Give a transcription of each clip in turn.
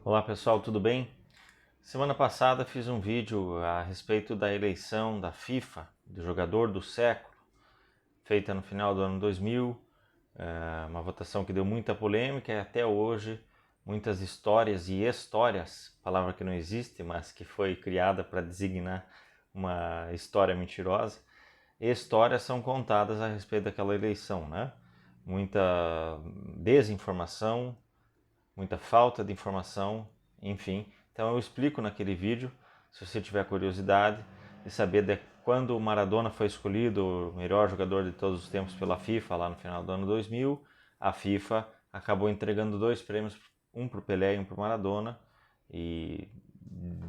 Olá pessoal, tudo bem? Semana passada fiz um vídeo a respeito da eleição da FIFA do jogador do século, feita no final do ano 2000, uma votação que deu muita polêmica e até hoje muitas histórias e histórias, palavra que não existe, mas que foi criada para designar uma história mentirosa, histórias são contadas a respeito daquela eleição, né? Muita desinformação, muita falta de informação, enfim. Então eu explico naquele vídeo, se você tiver curiosidade de saber de quando o Maradona foi escolhido o melhor jogador de todos os tempos pela FIFA, lá no final do ano 2000, a FIFA acabou entregando dois prêmios, um para o Pelé e um para o Maradona, e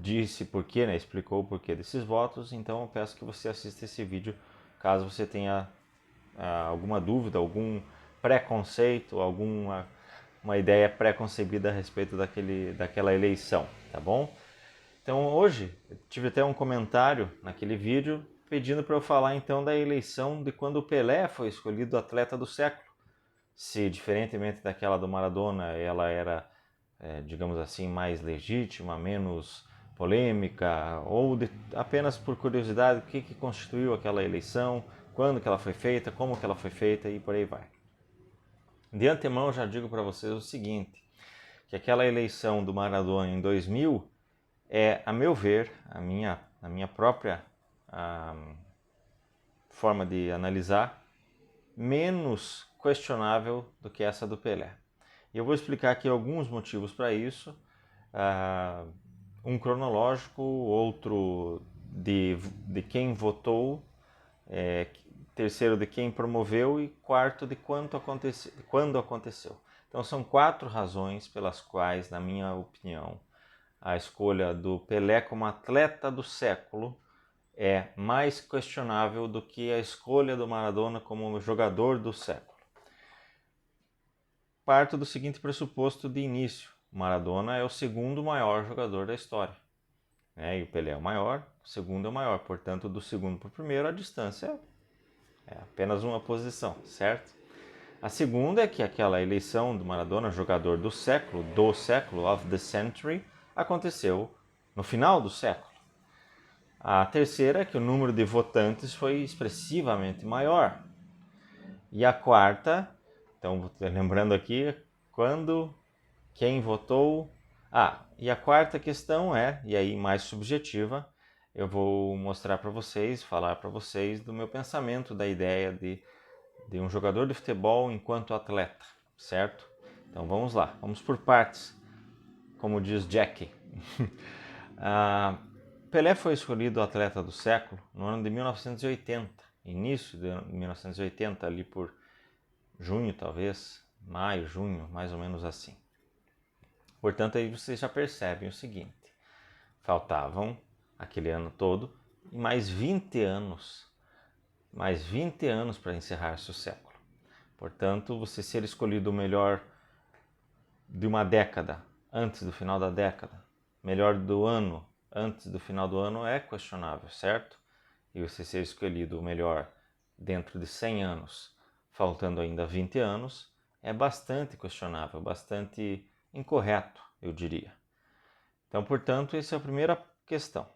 disse porquê, né? Explicou o porquê desses votos. Então eu peço que você assista esse vídeo caso você tenha alguma dúvida, algum preconceito, alguma uma ideia pré-concebida a respeito daquela eleição, tá bom? Então hoje eu tive até um comentário naquele vídeo pedindo para eu falar então da eleição de quando o Pelé foi escolhido atleta do século. Se diferentemente daquela do Maradona, ela era, digamos assim, mais legítima, menos polêmica, ou apenas por curiosidade, o que constituiu aquela eleição, quando que ela foi feita, como que ela foi feita e por aí vai. De antemão já digo para vocês o seguinte, que aquela eleição do Maradona em 2000 é, a meu ver, a minha própria forma de analisar, menos questionável do que essa do Pelé. E eu vou explicar aqui alguns motivos para isso, um cronológico, outro de quem votou, terceiro de quem promoveu e quarto de quando aconteceu. Então são 4 razões pelas quais, na minha opinião, a escolha do Pelé como atleta do século é mais questionável do que a escolha do Maradona como jogador do século. Parto do seguinte pressuposto de início: Maradona é o segundo maior jogador da história, e o Pelé é o maior, o segundo é o maior, portanto, do segundo para o primeiro a distância é apenas uma posição, certo? A segunda é que aquela eleição do Maradona, jogador do século, of the century, aconteceu no final do século. A terceira é que o número de votantes foi expressivamente maior. E a quarta, então lembrando aqui, quem votou. E a quarta questão é, e aí mais subjetiva, eu vou mostrar para vocês, falar para vocês do meu pensamento da ideia de um jogador de futebol enquanto atleta, certo? Então vamos lá, vamos por partes, como diz Jack. Pelé foi escolhido atleta do século no ano de 1980, início de 1980, ali por junho talvez, maio, junho, mais ou menos assim. Portanto, aí vocês já percebem o seguinte: faltavam aquele ano todo e mais 20 anos para encerrar-se o século. Portanto, você ser escolhido o melhor de uma década antes do final da década, melhor do ano antes do final do ano é questionável, certo? E você ser escolhido o melhor dentro de 100 anos, faltando ainda 20 anos, é bastante questionável, bastante incorreto, eu diria. Então, portanto, essa é a primeira questão.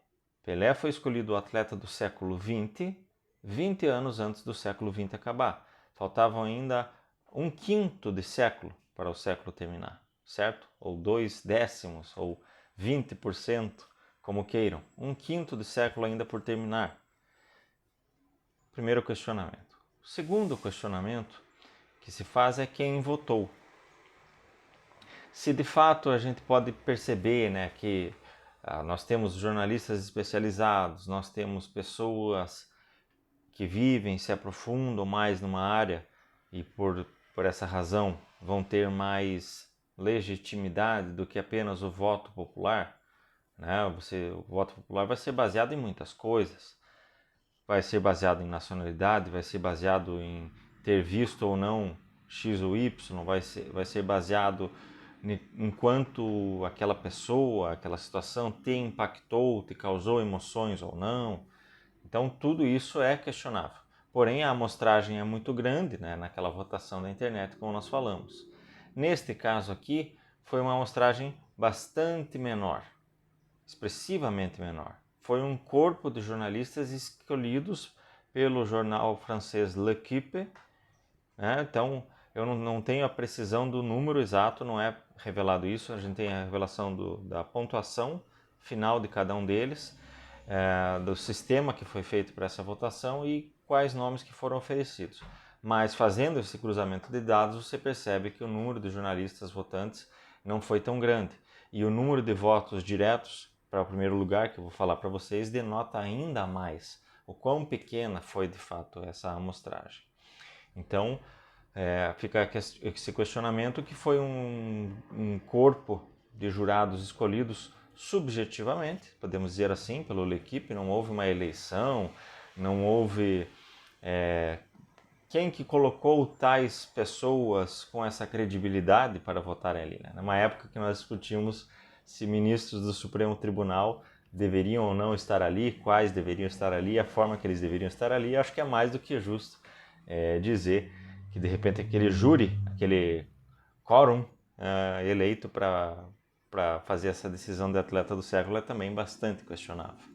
Pelé foi escolhido o atleta do século XX, 20 anos antes do século XX acabar. Faltavam ainda 1/5 de século para o século terminar, certo? Ou 2/10, ou 20%, como queiram. 1/5 de século ainda por terminar. Primeiro questionamento. O segundo questionamento que se faz é quem votou. Se de fato a gente pode perceber, né, que nós temos jornalistas especializados, nós temos pessoas que vivem, se aprofundam mais numa área e por essa razão vão ter mais legitimidade do que apenas o voto popular, né? O voto popular vai ser baseado em muitas coisas. Vai ser baseado em nacionalidade, vai ser baseado em ter visto ou não X ou Y, vai ser baseado em quanto aquela pessoa, aquela situação te impactou, te causou emoções ou não. Então tudo isso é questionável. Porém a amostragem é muito grande, né, naquela votação da internet, como nós falamos. Neste caso aqui foi uma amostragem bastante menor, expressivamente menor. Foi um corpo de jornalistas escolhidos pelo jornal francês L'Équipe, né? Então eu não tenho a precisão do número exato, não é revelado isso, a gente tem a revelação da pontuação final de cada um deles, do sistema que foi feito para essa votação e quais nomes que foram oferecidos. Mas fazendo esse cruzamento de dados, você percebe que o número de jornalistas votantes não foi tão grande. E o número de votos diretos para o primeiro lugar, que eu vou falar para vocês, denota ainda mais o quão pequena foi de fato essa amostragem. Então, fica esse questionamento que foi um corpo de jurados escolhidos subjetivamente, podemos dizer assim, pelo L'Équipe, não houve uma eleição, não houve quem que colocou tais pessoas com essa credibilidade para votarem ali, né? Numa época que nós discutimos se ministros do Supremo Tribunal deveriam ou não estar ali, quais deveriam estar ali, a forma que eles deveriam estar ali, acho que é mais do que justo dizer que de repente aquele júri, aquele quórum eleito para fazer essa decisão de atleta do século é também bastante questionável.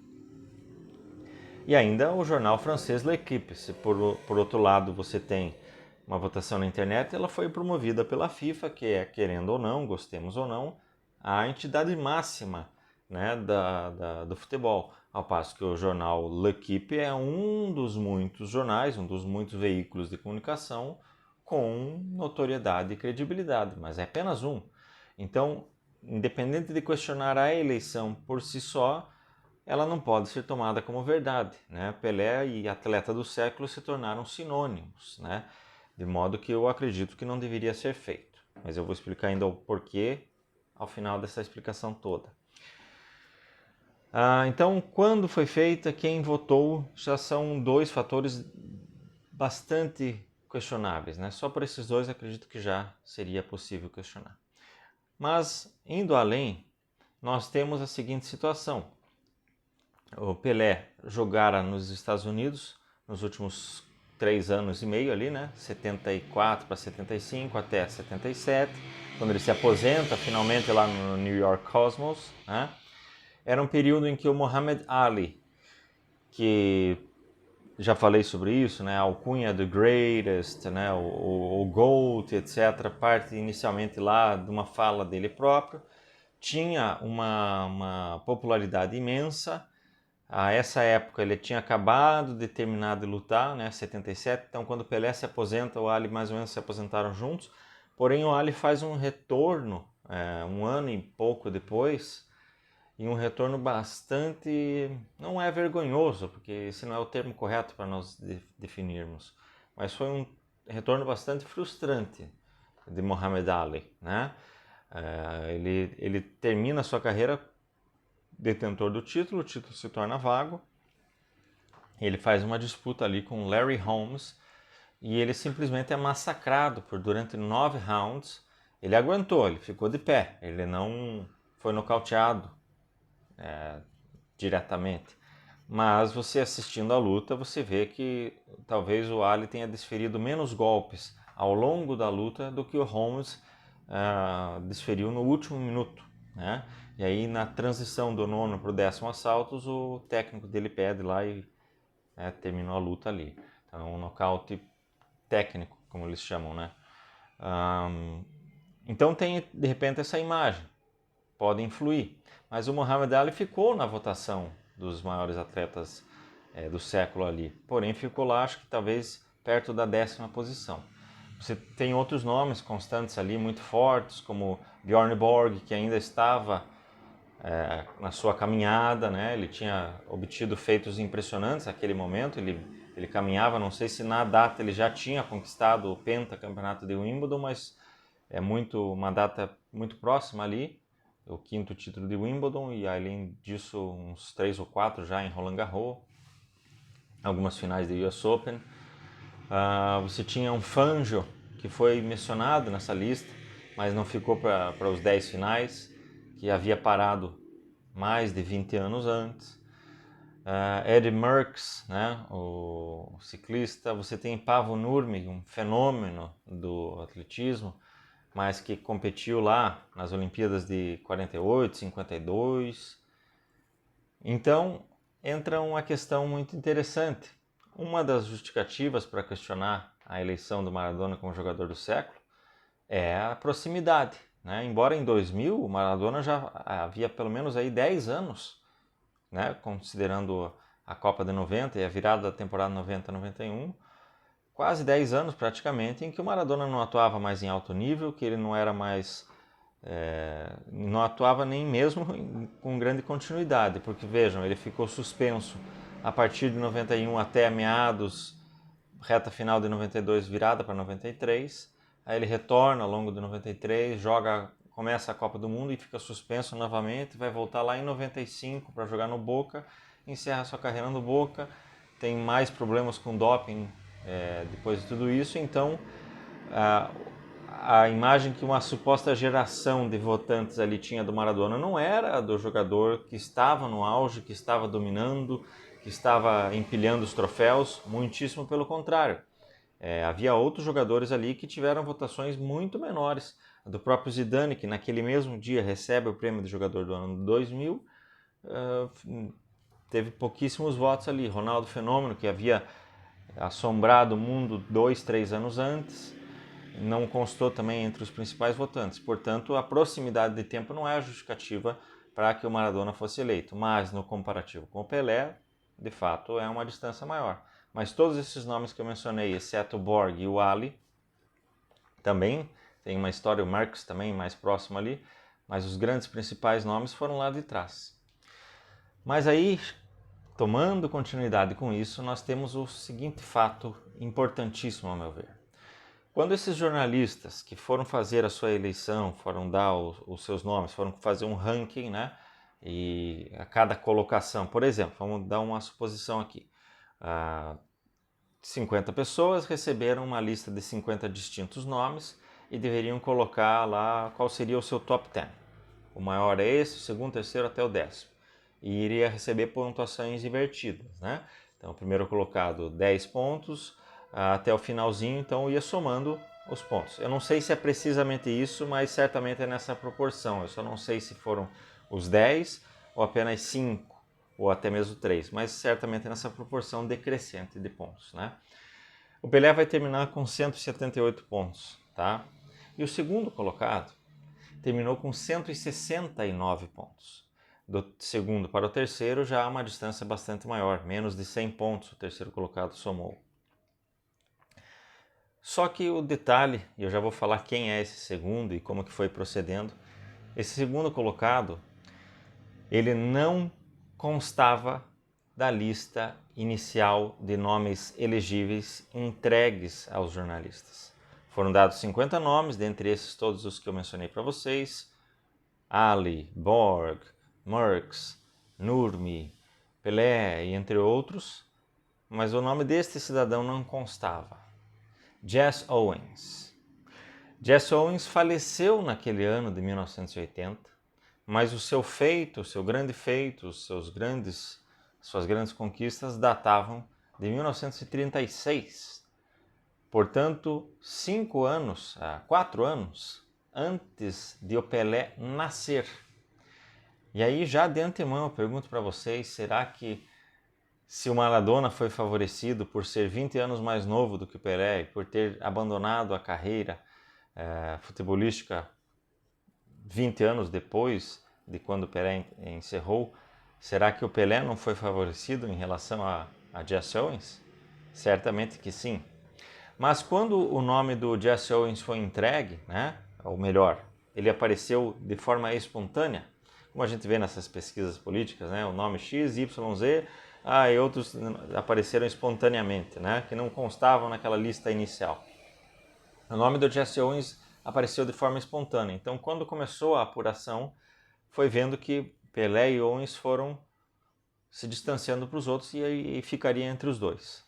E ainda o jornal francês L'Équipe, se por outro lado você tem uma votação na internet, ela foi promovida pela FIFA, que é, querendo ou não, gostemos ou não, a entidade máxima, né, do futebol. Ao passo que o jornal L'Équipe é um dos muitos jornais, um dos muitos veículos de comunicação com notoriedade e credibilidade, mas é apenas um. Então, independente de questionar a eleição por si só, ela não pode ser tomada como verdade, né? Pelé e atleta do século se tornaram sinônimos, né? De modo que eu acredito que não deveria ser feito. Mas eu vou explicar ainda o porquê ao final dessa explicação toda. Então, quando foi feita, quem votou, já são dois fatores bastante questionáveis, né? Só por esses dois acredito que já seria possível questionar. Mas, indo além, nós temos a seguinte situação. O Pelé jogara nos Estados Unidos nos últimos 3 anos e meio ali, né? 74 para 75 até 77, quando ele se aposenta finalmente lá no New York Cosmos, né? Era um período em que o Muhammad Ali, que já falei sobre isso, né? A alcunha do Greatest, né? o GOAT, etc., parte inicialmente lá de uma fala dele próprio, tinha uma popularidade imensa. A essa época ele tinha acabado de terminar de lutar, né, 77, então quando o Pelé se aposenta, o Ali mais ou menos se aposentaram juntos, porém o Ali faz um retorno, um ano e pouco depois, e um retorno bastante, não é vergonhoso, porque esse não é o termo correto para nós definirmos, mas foi um retorno bastante frustrante de Muhammad Ali, né? Ele termina a sua carreira detentor do título, o título se torna vago, ele faz uma disputa ali com Larry Holmes e ele simplesmente é massacrado durante 9 rounds. Ele aguentou, ele ficou de pé, ele não foi nocauteado diretamente. Mas você assistindo a luta, você vê que talvez o Ali tenha desferido menos golpes ao longo da luta do que o Holmes desferiu no último minuto, né? E aí na transição do 9º para o 10º assaltos, o técnico dele pede lá e terminou a luta ali. Então é um nocaute técnico, como eles chamam, né? Então tem de repente essa imagem, pode influir. Mas o Muhammad Ali ficou na votação dos maiores atletas do século ali, porém ficou lá, acho que talvez perto da 10ª posição. Você tem outros nomes constantes ali, muito fortes, como Bjorn Borg, que ainda estava na sua caminhada, né? Ele tinha obtido feitos impressionantes naquele momento, ele caminhava, não sei se na data ele já tinha conquistado o pentacampeonato de Wimbledon, mas é uma data muito próxima ali, o 5º título de Wimbledon, e além disso uns 3 ou 4 já em Roland Garros, algumas finais de US Open. Você tinha um Fangio, que foi mencionado nessa lista, mas não ficou para os 10 finais, que havia parado mais de 20 anos antes. Eddie Merckx, né, o ciclista. Você tem Paavo Nurmi, um fenômeno do atletismo, mas que competiu lá nas Olimpíadas de 48, 52. Então, entra uma questão muito interessante. Uma das justificativas para questionar a eleição do Maradona como jogador do século é a proximidade, né? Embora em 2000 o Maradona já havia pelo menos aí 10 anos, né? Considerando a Copa de 90 e a virada da temporada 90-91, quase 10 anos praticamente, em que o Maradona não atuava mais em alto nível, que ele não era mais... não atuava nem mesmo com grande continuidade, porque vejam, ele ficou suspenso a partir de 91 até meados, reta final de 92, virada para 93, aí ele retorna ao longo de 93, começa a Copa do Mundo e fica suspenso novamente, vai voltar lá em 95 para jogar no Boca, encerra sua carreira no Boca, tem mais problemas com doping depois de tudo isso, então a imagem que uma suposta geração de votantes ali tinha do Maradona não era do jogador que estava no auge, que estava dominando, que estava empilhando os troféus, muitíssimo pelo contrário. Havia outros jogadores ali que tiveram votações muito menores. Do próprio Zidane, que naquele mesmo dia recebe o prêmio de jogador do ano 2000, teve pouquíssimos votos ali. Ronaldo Fenômeno, que havia assombrado o mundo 2, 3 anos antes, não constou também entre os principais votantes. Portanto, a proximidade de tempo não é a justificativa para que o Maradona fosse eleito. Mas, no comparativo com o Pelé, de fato, é uma distância maior. Mas todos esses nomes que eu mencionei, exceto o Borg e o Ali, também tem uma história, o Marx também mais próximo ali, mas os grandes principais nomes foram lá de trás. Mas aí, tomando continuidade com isso, nós temos o seguinte fato importantíssimo, ao meu ver. Quando esses jornalistas que foram fazer a sua eleição, foram dar os seus nomes, foram fazer um ranking, né? E a cada colocação, por exemplo, vamos dar uma suposição aqui. 50 pessoas receberam uma lista de 50 distintos nomes e deveriam colocar lá qual seria o seu top 10. O maior é esse, o segundo, o terceiro até o 10º. E iria receber pontuações invertidas, né? Então, o primeiro colocado 10 pontos, até o finalzinho, então ia somando os pontos. Eu não sei se é precisamente isso, mas certamente é nessa proporção. Eu só não sei se foram os 10 ou apenas 5 ou até mesmo 3, mas certamente é nessa proporção decrescente de pontos, né? O Pelé vai terminar com 178 pontos, tá? E o segundo colocado terminou com 169 pontos. Do segundo para o terceiro já há uma distância bastante maior, menos de 100 pontos o terceiro colocado somou. Só que o detalhe, e eu já vou falar quem é esse segundo e como que foi procedendo, esse segundo colocado, ele não constava da lista inicial de nomes elegíveis entregues aos jornalistas. Foram dados 50 nomes, dentre esses todos os que eu mencionei para vocês, Ali, Borg, Marx, Nurmi, Pelé e entre outros, mas o nome deste cidadão não constava. Jesse Owens. Jesse Owens faleceu naquele ano de 1980, mas o seu feito, o seu grande feito, suas grandes conquistas datavam de 1936. Portanto, 4 anos antes de o Pelé nascer. E aí, já de antemão, eu pergunto para vocês, será que se o Maradona foi favorecido por ser 20 anos mais novo do que o Pelé e por ter abandonado a carreira futebolística 20 anos depois de quando o Pelé encerrou, será que o Pelé não foi favorecido em relação a Jesse Owens? Certamente que sim. Mas quando o nome do Jesse Owens foi entregue, né, ou melhor, ele apareceu de forma espontânea, como a gente vê nessas pesquisas políticas, né, o nome X, Y, Z, e outros apareceram espontaneamente, né, que não constavam naquela lista inicial. O nome do Jesse Owens apareceu de forma espontânea. Então, quando começou a apuração, foi vendo que Pelé e Owens foram se distanciando para os outros e ficaria entre os dois.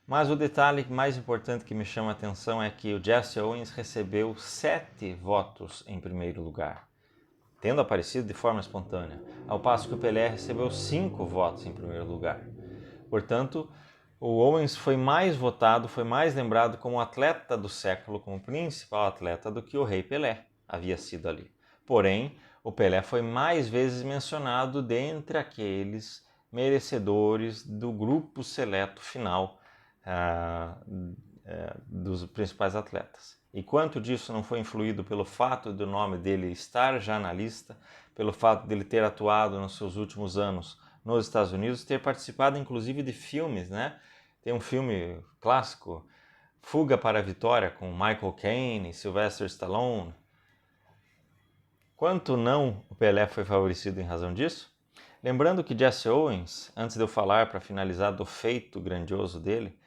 Mas o detalhe mais importante que me chama a atenção é que o Jesse Owens recebeu 7 votos em primeiro lugar, tendo aparecido de forma espontânea, ao passo que o Pelé recebeu 5 votos em primeiro lugar. Portanto, O Owens foi mais votado, foi mais lembrado como atleta do século, como principal atleta, do que o Rei Pelé havia sido ali. Porém, o Pelé foi mais vezes mencionado dentre aqueles merecedores do grupo seleto final dos principais atletas. E quanto disso não foi influído pelo fato do nome dele estar já na lista, pelo fato dele ter atuado nos seus últimos anos nos Estados Unidos, ter participado inclusive de filmes, né? Tem um filme clássico, Fuga para a Vitória, com Michael Caine e Sylvester Stallone. Quanto não o Pelé foi favorecido em razão disso? Lembrando que Jesse Owens, antes de eu falar para finalizar do feito grandioso dele,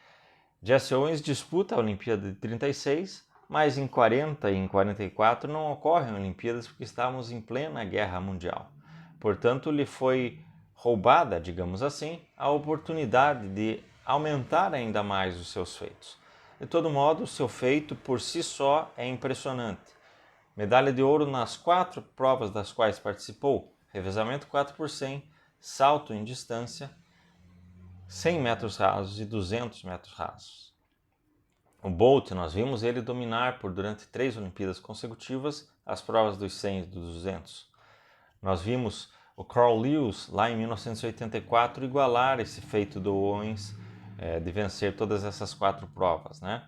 Jesse Owens disputa a Olimpíada de 36, mas em 40 e em 44 não ocorrem Olimpíadas porque estávamos em plena guerra mundial. Portanto, lhe foi roubada, digamos assim, a oportunidade de aumentar ainda mais os seus feitos. De todo modo, o seu feito por si só é impressionante. Medalha de ouro nas 4 provas das quais participou: revezamento 4 por 100, salto em distância, 100 metros rasos e 200 metros rasos. O Bolt, nós vimos ele dominar durante 3 Olimpíadas consecutivas as provas dos 100 e dos 200. Nós vimos o Carl Lewis, lá em 1984, igualar esse feito do Owens de vencer todas essas 4 provas, né?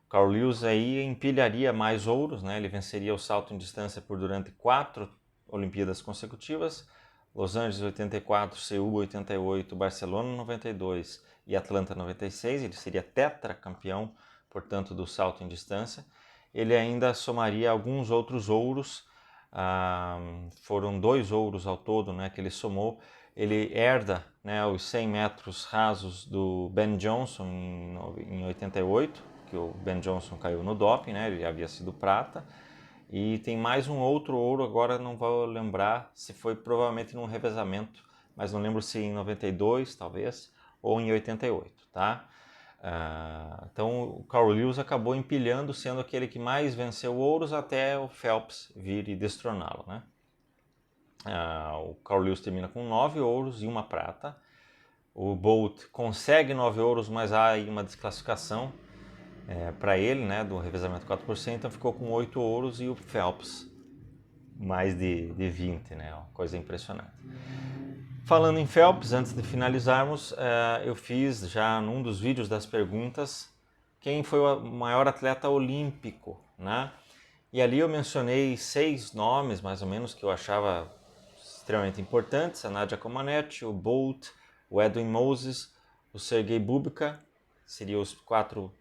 Carl Lewis aí empilharia mais ouros, né? Ele venceria o salto em distância durante 4 Olimpíadas consecutivas, Los Angeles 84, Seul 88, Barcelona 92 e Atlanta 96, ele seria tetracampeão, portanto, do salto em distância. Ele ainda somaria alguns outros ouros, foram 2 ouros ao todo, né, que ele somou. Ele herda, né, os 100 metros rasos do Ben Johnson em 88, que o Ben Johnson caiu no doping, né, ele havia sido prata. E tem mais um outro ouro, agora não vou lembrar se foi provavelmente num revezamento, mas não lembro se em 92, talvez, ou em 88, tá? Então o Carl Lewis acabou empilhando, sendo aquele que mais venceu ouros até o Phelps vir e destroná-lo, né? O Carl Lewis termina com 9 ouros e 1 prata. O Bolt consegue 9 ouros, mas há aí uma desclassificação para ele, né, do revezamento 4%, então ficou com 8 ouros, e o Phelps mais de 20, né, uma coisa impressionante. Falando em Phelps, antes de finalizarmos, eu fiz já num dos vídeos das perguntas quem foi o maior atleta olímpico, né? E ali eu mencionei 6 nomes, mais ou menos, que eu achava extremamente importantes: a Nadia Comaneci, o Bolt, o Edwin Moses, o Sergei Bubka, seriam os 4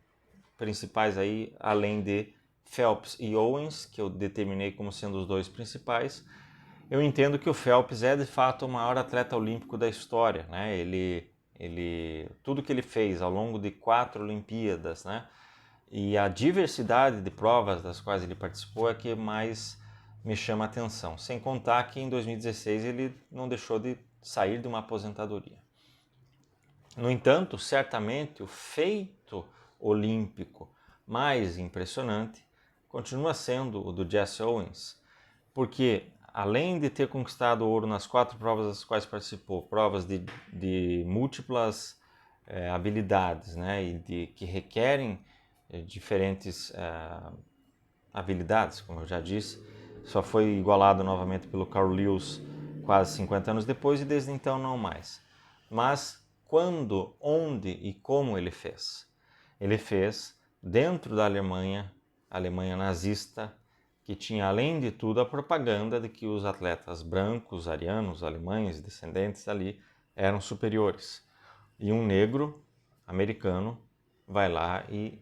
principais aí, além de Phelps e Owens, que eu determinei como sendo os 2 principais. Eu entendo que o Phelps é de fato o maior atleta olímpico da história, né? Tudo que ele fez ao longo de 4 Olimpíadas, né? E a diversidade de provas das quais ele participou é que mais me chama a atenção. Sem contar que em 2016 ele não deixou de sair de uma aposentadoria. No entanto, certamente o feito olímpico mais impressionante continua sendo o do Jesse Owens, porque além de ter conquistado ouro nas 4 provas das quais participou, provas de múltiplas habilidades, né, e que requerem diferentes habilidades, como eu já disse, só foi igualado novamente pelo Carl Lewis quase 50 anos depois, e desde então não mais. Mas quando, onde e como ele fez? Ele fez dentro da Alemanha nazista, que tinha, além de tudo, a propaganda de que os atletas brancos, arianos, alemães, descendentes ali, eram superiores. E um negro americano vai lá e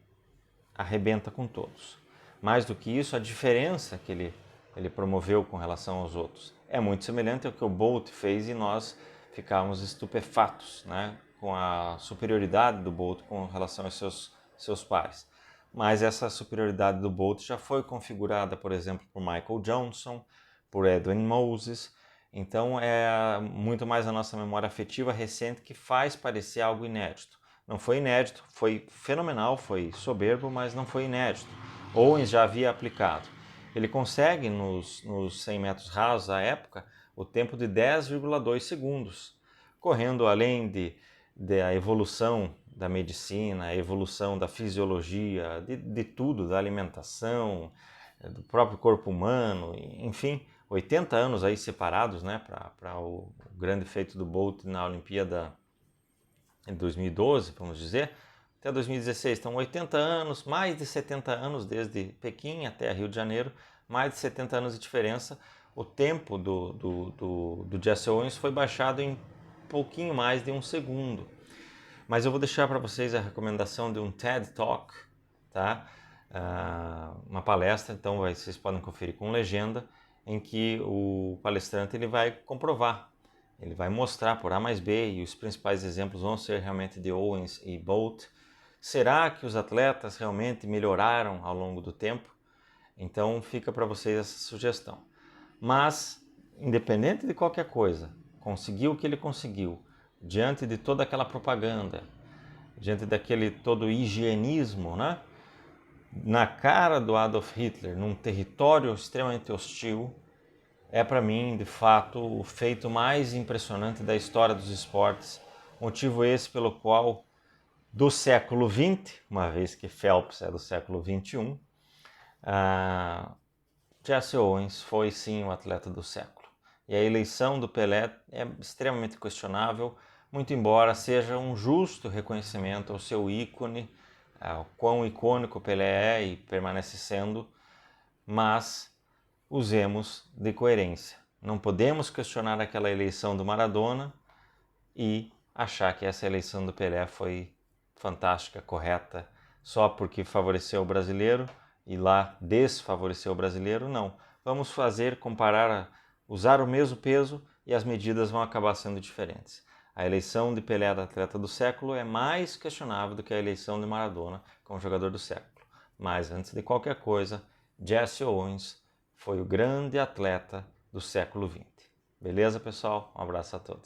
arrebenta com todos. Mais do que isso, a diferença que ele promoveu com relação aos outros é muito semelhante ao que o Bolt fez, e nós ficávamos estupefatos, né, com a superioridade do Bolt com relação aos seus pares. Mas essa superioridade do Bolt já foi configurada, por exemplo, por Michael Johnson, por Edwin Moses. Então é muito mais a nossa memória afetiva recente que faz parecer algo inédito. Não foi inédito, foi fenomenal, foi soberbo, mas não foi inédito. Owens já havia aplicado. Ele consegue nos 100 metros rasos à época o tempo de 10,2 segundos, correndo além da evolução da medicina, a evolução da fisiologia, de tudo, da alimentação, do próprio corpo humano, enfim, 80 anos aí separados, né, para o grande feito do Bolt na Olimpíada em 2012, vamos dizer, até 2016, então 80 anos, mais de 70 anos desde Pequim até Rio de Janeiro, mais de 70 anos de diferença. O tempo do Jesse Owens foi baixado em pouquinho mais de um segundo. Mas eu vou deixar para vocês a recomendação de um TED Talk, tá? Uma palestra, então vocês podem conferir com legenda, em que o palestrante ele vai comprovar, ele vai mostrar por A mais B, e os principais exemplos vão ser realmente de Owens e Bolt. Será que os atletas realmente melhoraram ao longo do tempo? Então fica para vocês essa sugestão. Mas, independente de qualquer coisa, conseguiu o que ele conseguiu, diante de toda aquela propaganda, diante daquele todo higienismo, né? Na cara do Adolf Hitler, num território extremamente hostil, é para mim, de fato, o feito mais impressionante da história dos esportes, motivo esse pelo qual, do século XX, uma vez que Phelps é do século XXI, Jesse Owens foi sim o atleta do século. E a eleição do Pelé é extremamente questionável, muito embora seja um justo reconhecimento ao seu ícone, ao quão icônico o Pelé é e permanece sendo, mas usemos de coerência. Não podemos questionar aquela eleição do Maradona e achar que essa eleição do Pelé foi fantástica, correta, só porque favoreceu o brasileiro e lá desfavoreceu o brasileiro. Não. Vamos comparar, usar o mesmo peso e as medidas vão acabar sendo diferentes. A eleição de Pelé da atleta do século é mais questionável do que a eleição de Maradona como jogador do século. Mas antes de qualquer coisa, Jesse Owens foi o grande atleta do século XX. Beleza, pessoal? Um abraço a todos.